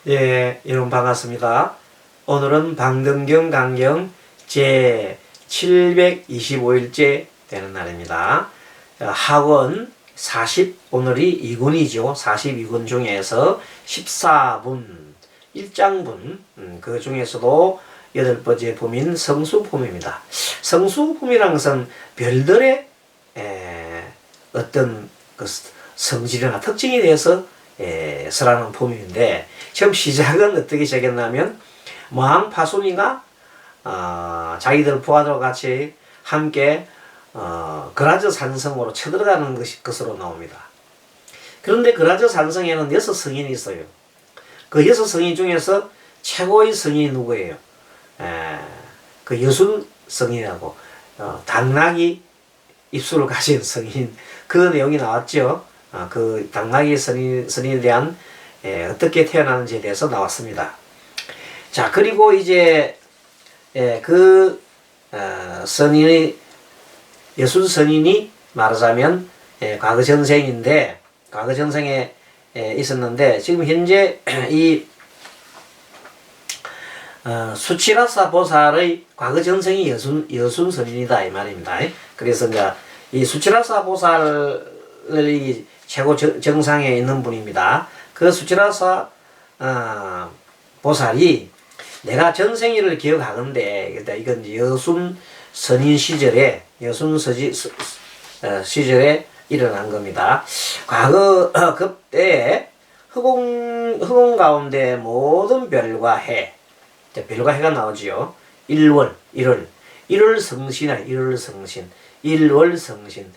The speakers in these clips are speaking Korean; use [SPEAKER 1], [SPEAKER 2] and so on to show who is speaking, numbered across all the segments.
[SPEAKER 1] 예, 여러분 반갑습니다. 오늘은 방등경 강경 제 725일째 되는 날입니다. 학원 오늘이 2군이죠. 42군 중에서 14분, 1장분, 그 중에서도 8번째 품인 성수품입니다. 성수품이라는 것은 별들의 어떤 그 성질이나 특징에 대해서 서라는 품인데, 처음 시작은 어떻게 시작했냐면 모항파순이가 자기들 부하들과 같이 함께 그라저 산성으로 쳐들어가는 것으로 나옵니다. 그런데 그라저 산성에는 6성인이 있어요. 그 6성인 중에서 최고의 성인이 누구예요? 그 여순 성인이라고 당나귀 입술을 가진 성인, 그 내용이 나왔죠. 그 당나귀 성인에 대한 어떻게 태어나는지에 대해서 나왔습니다. 자, 그리고 이제 그 선인의 여순 선인이 말하자면 과거 전생인데, 과거 전생에 있었는데 지금 현재 이 수치라사 보살의 과거 전생이 여순 선인이다 이 말입니다. 그래서 이제 이 수치라사 보살이 최고 정상에 있는 분입니다. 그 수치라사 보살이 내가 전생일을 기억하건대, 이건 여순 선인 시절에 시절에 일어난 겁니다. 과거 그때 허공 가운데 모든 별과 해, 별과 해가 나오지요. 일월 성신이라, 일월 성신,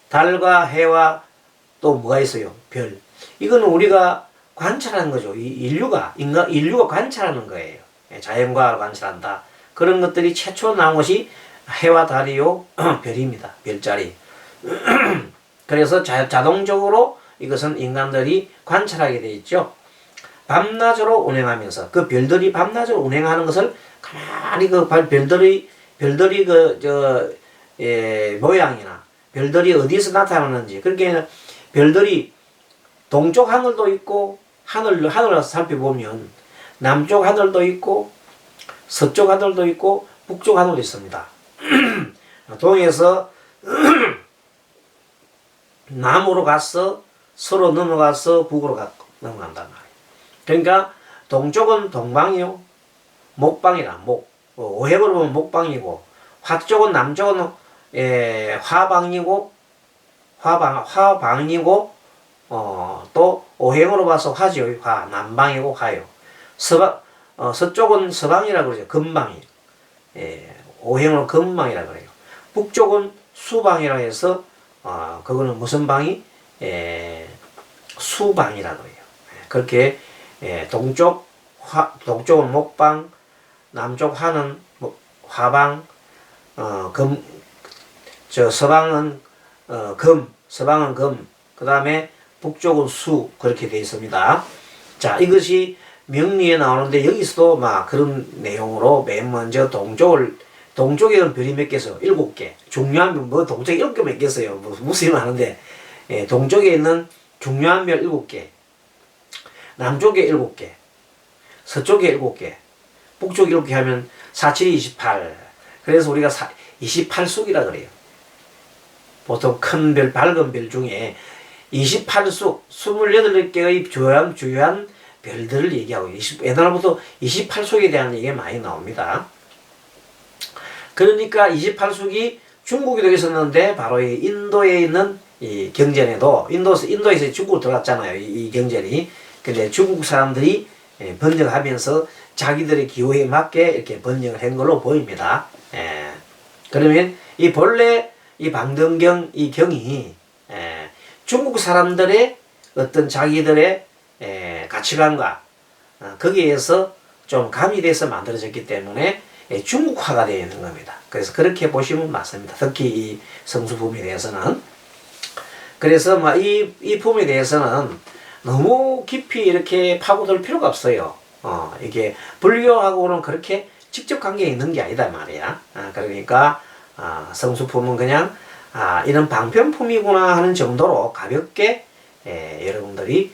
[SPEAKER 1] 달과 해와 또 뭐가 있어요? 별. 이거는 우리가 관찰하는 거죠. 인류가 관찰하는 거예요. 자연과학을 관찰한다. 그런 것들이 최초 나온 것이 해와 달이요, 별입니다. 별자리. 그래서 자동적으로 이것은 인간들이 관찰하게 되어 있죠. 밤낮으로 운행하면서 그 별들이 밤낮으로 운행하는 것을 가만히 그 별들이 모양이나 별들이 어디서 나타나는지, 그렇게 별들이 동쪽 하늘도 있고, 하늘을 살펴보면 남쪽 하늘도 있고 서쪽 하늘도 있고 북쪽 하늘도 있습니다. 동에서 남으로 가서 서로 넘어가서 북으로 넘어간단 말이에요. 그러니까 동쪽은 동방이요, 목방이라, 오행으로 보면 목방이고, 화쪽은 남쪽은 화방이고 또 오행으로 봐서 화죠. 화, 남방이고 화요. 서쪽은 서방이라 그러죠. 금방이. 오행으로 금방이라 그래요. 북쪽은 수방이라 해서 그거는 무슨 방이? 수방이라 그래요. 그렇게 동쪽은 목방, 남쪽 화는 화방, 서방은 서방은 금, 그 다음에 북쪽은 수, 그렇게 되어 있습니다. 자, 이것이 명리에 나오는데, 여기서도 막 그런 내용으로 맨 먼저 동쪽에는 별이 몇 개 있어요? 7개. 중요한 뭐 동쪽에 7개 몇 개 있어요? 무슨 하는데, 동쪽에 있는 중요한 별 7개, 남쪽에 7개, 서쪽에 7개, 북쪽에 7개 하면 4, 7, 28. 그래서 우리가 28숙이라 그래요. 보통 큰 별, 밝은 별 중에 28숙, 28개의 주요한 별들을 얘기하고, 옛날부터 28숙에 대한 얘기가 많이 나옵니다. 그러니까 28숙이 중국에도 있었는데, 바로 이 인도에 있는 이 경전에도, 인도에서 중국으로 들어갔잖아요, 이 경전이. 근데 중국 사람들이 번역하면서 자기들의 기호에 맞게 이렇게 번역을 한 걸로 보입니다. 그러면 본래 이 방등경 이 경이 중국 사람들의 어떤 자기들의 가치관과 거기에서 좀 가미돼서 만들어졌기 때문에 중국화가 되어 있는 겁니다. 그래서 그렇게 보시면 맞습니다. 특히 이 성수품에 대해서는. 그래서 이 품에 대해서는 너무 깊이 이렇게 파고들 필요가 없어요. 이게 불교하고는 그렇게 직접 관계가 있는 게 아니다 말이야. 그러니까 성수품은 그냥 이런 방편품이구나 하는 정도로 가볍게 여러분들이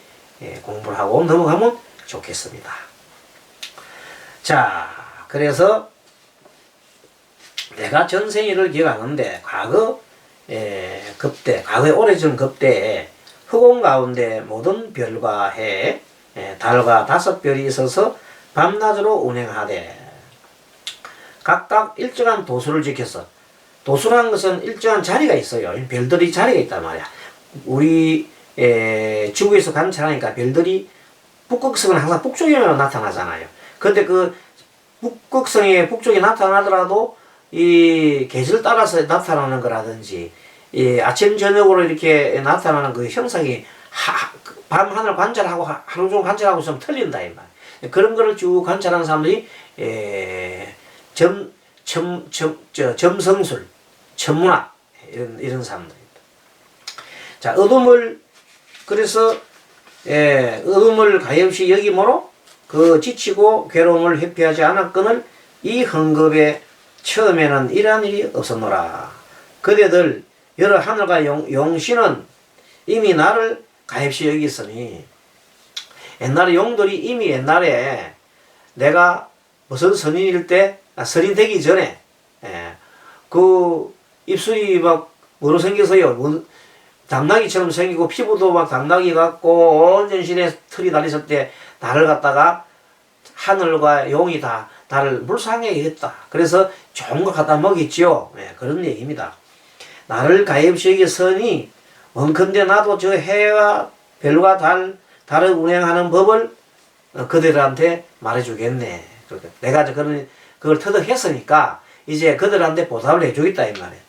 [SPEAKER 1] 공부를 하고 넘어가면 좋겠습니다. 자, 그래서 내가 전생일을 기억하는데 과거에 오래전 급대에 허공 가운데 모든 별과 해, 달과 5별이 있어서 밤낮으로 운행하되 각각 일정한 도수를 지켜서, 도수라는 것은 일정한 자리가 있어요. 별들이 자리가 있단 말이야. 우리 지구에서 관찰하니까 별들이 북극성은 항상 북쪽에만 나타나잖아요. 근데 그 북극성의 북쪽에 나타나더라도 이 계절 따라서 나타나는 거라든지 이 아침 저녁으로 이렇게 나타나는 그 형상이 밤 하늘 관찰하고 하루 종일 관찰하고 있으면 틀린다 이 말. 그런 거를 쭉 관찰하는 사람들이 점성술, 천문학 이런 사람들입니다. 자, 그래서 어둠을 가엾이 여김으로 그 지치고 괴로움을 회피하지 않았거늘 이 흥급에 처음에는 이러한 일이 없었노라. 그대들 여러 하늘과 용신은 이미 나를 가엾이 여기으니, 옛날에 용들이 이미 옛날에 내가 무슨 선인일 때, 선인 되기 전에 그 입술이 막 뭐로 생겨서요, 당나귀처럼 생기고 피부도 막 당나귀 같고 온 전신에 털이 달렸을 때 나를 갖다가 하늘과 용이 다 나를 불쌍하게 여겼다. 그래서 좋은 거 갖다 먹였지요. 그런 얘기입니다. 나를 가엾이 여기서니 원컨대 나도 저 해와 별과 달을 운행하는 법을 그들한테 말해주겠네. 그러니까 내가 그걸 터득했으니까 이제 그들한테 보답을 해주겠다 이 말이에요.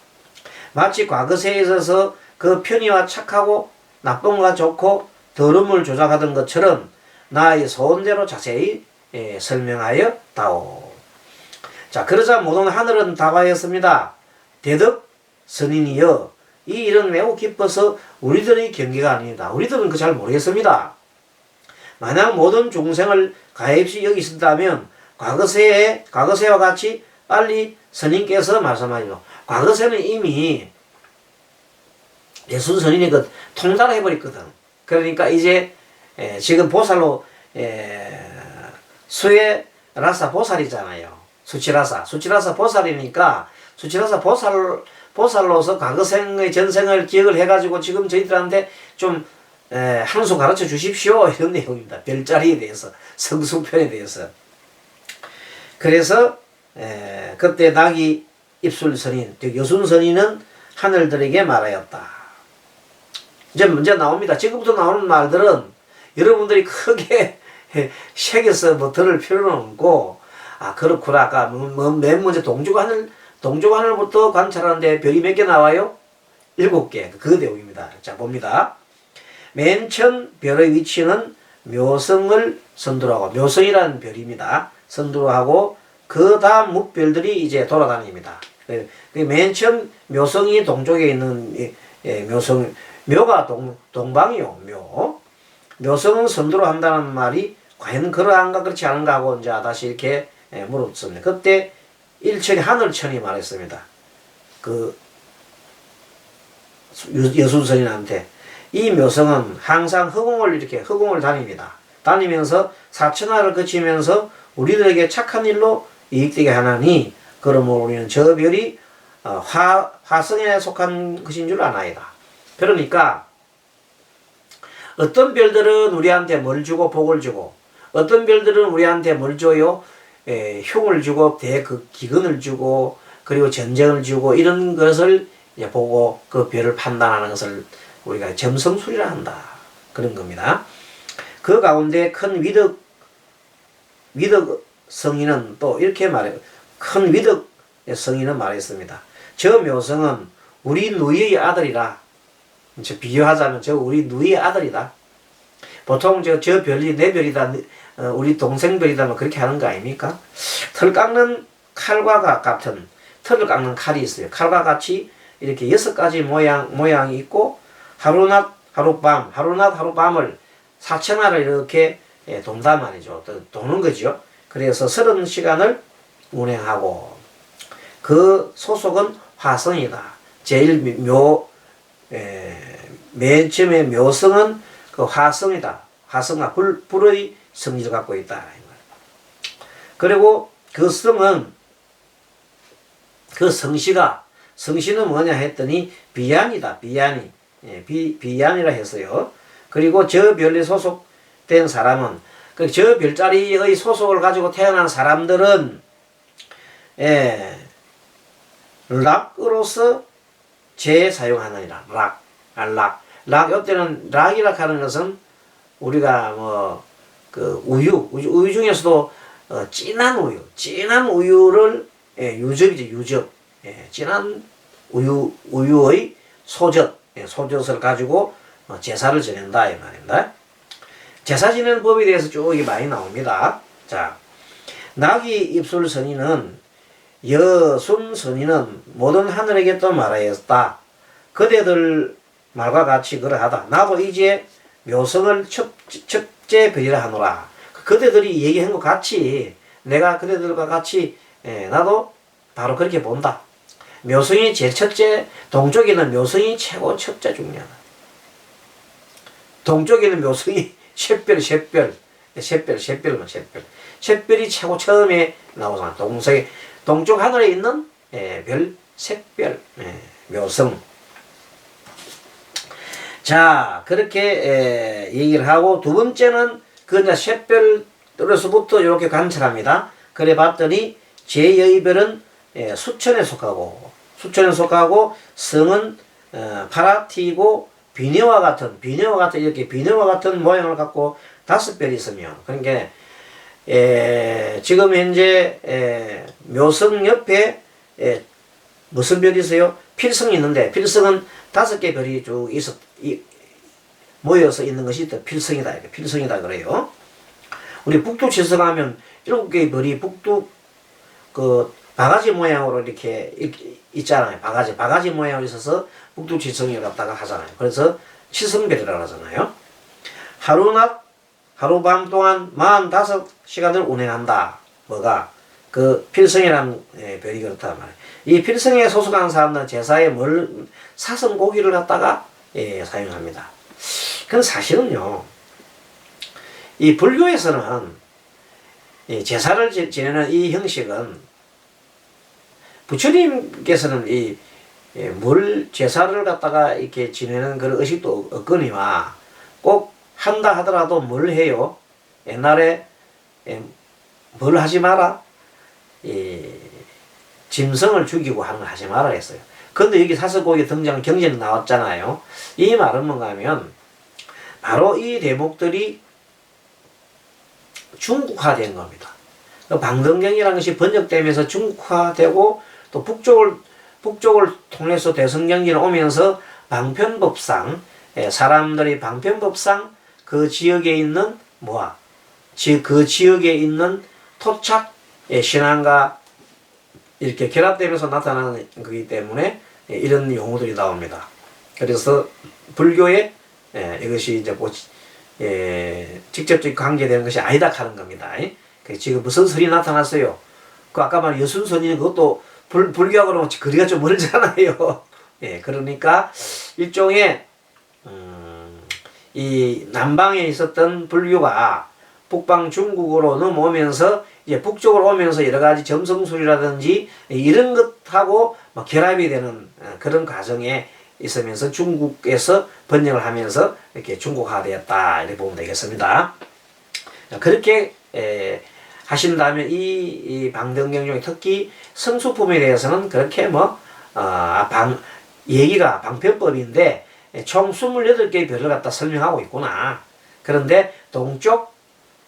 [SPEAKER 1] 마치 과거세에 있어서 그 편의와 착하고 나쁨과 좋고 더러움을 조작하던 것처럼 나의 소원대로 자세히 설명하여 다오. 자, 그러자 모든 하늘은 다가였습니다. 대덕 선인이여, 이 일은 매우 기뻐서 우리들의 경계가 아닙니다. 우리들은 그 잘 모르겠습니다. 만약 모든 중생을 가엾이 여기신다면 과거세와 같이 빨리 스님께서 말씀하시오. 과거세는 이미 예순 선인이 그 통달을 해버렸거든. 그러니까 이제 지금 보살로 수에라사 보살이잖아요. 수치라사 보살이니까 수치라사 보살로서 과거생의 전생을 기억을 해가지고 지금 저희들한테 좀 한 수 가르쳐 주십시오 이런 내용입니다. 별자리에 대해서, 성수편에 대해서. 그래서 그때 낙이 입술 선인, 즉 여순 선인은 하늘들에게 말하였다. 이제 문제 나옵니다. 지금부터 나오는 말들은 여러분들이 크게 새겨서 뭐 들을 필요는 없고, 그렇구나. 아까 맨 먼저 동쪽하늘부터 관찰하는데 별이 몇 개 나와요? 7개. 그 내용입니다. 자, 봅니다. 맨 처음 별의 위치는 묘성을 선두로 하고, 묘성이라는 별입니다. 선두로 하고, 그 다음 묵별들이 이제 돌아다닙니다. 맨 처음 묘성이 동쪽에 있는 묘성, 묘가 동방이요, 묘. 묘성은 선두로 한다는 말이 과연 그러한가 그렇지 않은가 하고 이제 다시 이렇게 물었습니다. 그때 일천이 하늘천이 말했습니다. 그 여순선인한테 이 묘성은 항상 허공을 다닙니다. 다니면서 사천하를 거치면서 우리들에게 착한 일로 이익되게 하나니, 그러므로 우리는 저 별이 화성에 속한 것인 줄 아나이다. 그러니까 어떤 별들은 우리한테 뭘 주고 복을 주고, 어떤 별들은 우리한테 뭘 줘요? 흉을 주고 기근을 주고 그리고 전쟁을 주고, 이런 것을 이제 보고 그 별을 판단하는 것을 우리가 점성술이라 한다. 그런 겁니다. 그 가운데 큰 위덕 성인은 또 이렇게 말해요. 큰 위덕 성인은 말했습니다. 저 묘성은 우리 누이의 아들이라. 비유하자면 저 우리 누이의 아들이다. 보통 저 별이 내 별이다, 우리 동생 별이다, 뭐 그렇게 하는 거 아닙니까? 털 깎는 칼과 같은, 털을 깎는 칼이 있어요. 칼과 같이 이렇게 6가지 모양이 있고, 하루낮 하룻밤을 사천하를 이렇게 돈단 말이죠. 도는 거죠. 그래서 30시간을 운행하고, 그 소속은 화성이다. 제일 맨 처음에 묘성은 그 화성이다. 화성과 불의 성질을 갖고 있다. 그리고 그 성은, 그 성씨는 뭐냐 했더니 비양이다. 비양이. 비양이라 해서요. 그리고 저 별에 소속된 사람은, 저 별자리의 소속을 가지고 태어난 사람들은 락으로서 재사용하느니라. 락. 이때는 락이라 하는 것은 우리가 우유 중에서도 진한 우유를 유적이죠. 유적. 진한 우유의 소젖을 가지고 제사를 지낸다 이 말입니다. 제사 지내는 법에 대해서 쭉 많이 나옵니다. 자, 나귀 입술 선인은 여순 선인은 모든 하늘에게 또 말하였다. 그대들 말과 같이 그러하다. 나도 이제 묘성을 첫째 별이라 하노라. 그대들이 얘기한 것 같이 내가 그대들과 같이 나도 바로 그렇게 본다. 묘성이 제일 첫째, 동쪽에는 묘성이 최고 첫째 중요하다. 동쪽에는 묘성이 샛별이 최고 처음에 나오잖아. 동쪽 하늘에 있는 별, 샛별, 묘성. 자, 그렇게 얘기를 하고, 두 번째는 그 이제 샛별에서부터 이렇게 관찰합니다. 그래 봤더니 제2별은 수천에 속하고 성은 파랗튀고 비녀와 같은 이렇게 비녀와 같은 모양을 갖고 5별이 있으며, 그러니까 지금 현재 묘성 옆에 무슨 별이 있어요? 필성이 있는데, 필성은 5개 별이 쭉 모여서 있는 것이 필성이다 그래요. 우리 북두칠성하면 7개의 별이 바가지 모양으로 이렇게 있잖아요. 바가지 모양으로 있어서 북두칠성을 갖다가 하잖아요. 그래서 칠성별이라고 하잖아요. 하루낮 하루밤 동안 45시간을 운행한다. 뭐가? 그 필성이라는 별이 그렇단 말이에요. 이 필성에 소속한 사람들은 제사에 사슴 고기를 갖다가 사용합니다. 그건 사실은요, 이 불교에서는 제사를 지내는 이 형식은, 부처님께서는 제사를 갖다가 이렇게 지내는 그런 의식도 없거니와, 꼭 한다 하더라도 뭘 해요? 옛날에 뭘 하지 마라? 짐승을 죽이고 하는 걸 하지 마라 했어요. 근데 여기 사슴고기 등장 경전이 나왔잖아요. 이 말은 뭔가 하면, 바로 이 대목들이 중국화된 겁니다. 방등경이라는 것이 번역되면서 중국화되고, 또 북쪽을 통해서 대성경기를 오면서 방편법상, 사람들이 방편법상 그 지역에 있는 그 지역에 있는 토착 신앙과 이렇게 결합되면서 나타나는 거기 때문에 이런 용어들이 나옵니다. 그래서 불교에 이것이 이제 직접적 관계되는 것이 아니다 하는 겁니다. 지금 무슨 설이 나타났어요? 그 아까 말한 여순선이 그것도 불교하고는 거리가 좀 멀잖아요. 그러니까 일종의 이 남방에 있었던 불교가 북방 중국으로 넘어오면서 이제 북쪽으로 오면서 여러 가지 점성술이라든지 이런 것하고 결합이 되는 그런 과정에 있으면서 중국에서 번역을 하면서 이렇게 중국화되었다 이렇게 보면 되겠습니다. 그렇게 하신다면 이 방등경 중에 특히 성수품에 대해서는 그렇게 얘기가 방편법인데 총 28개의 별을 갖다 설명하고 있구나. 그런데 동쪽,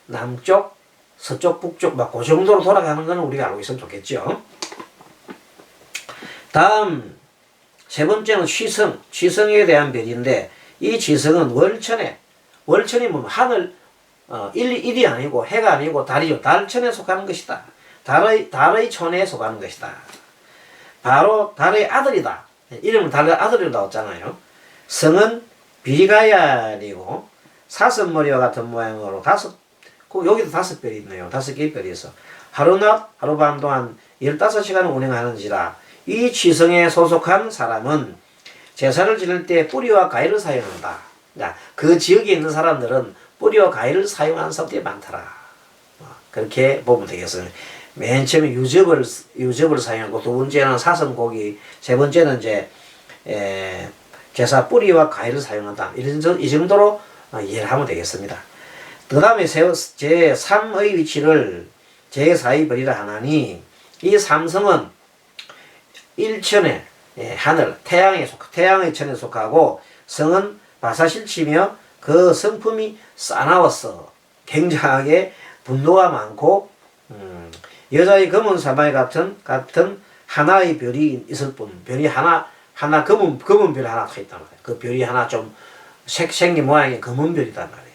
[SPEAKER 1] 남쪽, 서쪽, 북쪽 그 정도로 돌아가는 건 우리가 알고 있으면 좋겠죠. 다음 세 번째는 취성에 대한 별인데, 이 취성은 월천이 뭐 하늘 일이 아니고 해가 아니고 달이죠. 달천에 속하는 것이다. 달의 천에 속하는 것이다. 바로 달의 아들이다. 이름은 달의 아들이라고 나왔잖아요. 성은 비가야리고 사슴머리와 같은 모양으로 여기도 5별이 있네요. 5개의 별이 있어. 하루낮 하루밤 동안 15시간을 운행하는지라. 이 취성에 소속한 사람은 제사를 지낼 때 뿌리와 가위를 사용한다. 그 지역에 있는 사람들은 뿌리와 가위를 사용하는 사람들이 많더라. 그렇게 보면 되겠습니다. 맨 처음에 유접을 사용하고, 두 번째는 사슴고기, 세 번째는 이제 제사 뿌리와 가위를 사용한다. 이 정도로 이해를 하면 되겠습니다. 그 다음에 제3의 위치를 제4의 별이라 하나니, 이 삼성은 일천의 하늘, 태양의 천에 속하고, 성은 바사실치며 그 성품이 싸나웠어. 굉장하게 분노가 많고, 여자의 검은 사마이 같은 하나의 별이 있을 뿐, 별이 하나 검은 별 하나 더 있단 말이에요. 그 별이 하나 좀 생긴 모양이 검은 별이단 말이에요.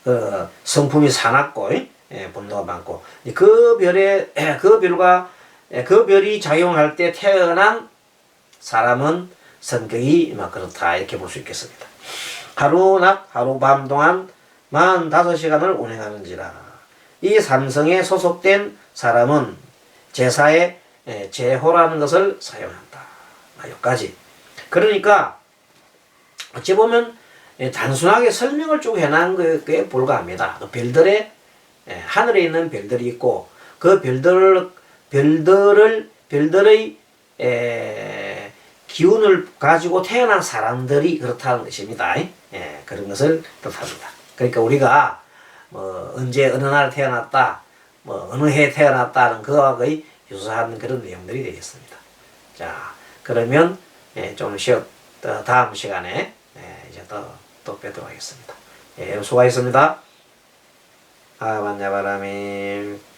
[SPEAKER 1] 그 성품이 사납고, 분노가 많고, 그 별이 작용할 때 태어난 사람은 성격이 그렇다, 이렇게 볼 수 있겠습니다. 하루낮 하루밤 동안 45시간을 운행하는지라. 이 삼성에 소속된 사람은 제사에 제호라는 것을 사용한다. 여기까지. 그러니까 어찌 보면 단순하게 설명을 쭉 해놓은 것에 불과합니다. 그 별들의 하늘에 있는 별들이 있고, 그 별들의 기운을 가지고 태어난 사람들이 그렇다는 것입니다. 그런 것을 뜻합니다. 그러니까 우리가 언제 어느 날 태어났다, 어느 해에 태어났다는 그와 거의 유사한 그런 내용들이 되겠습니다. 자, 그러면 좀 다음 시간에 이제 또 뵙도록 하겠습니다. 수고하셨습니다. 아반야바라미.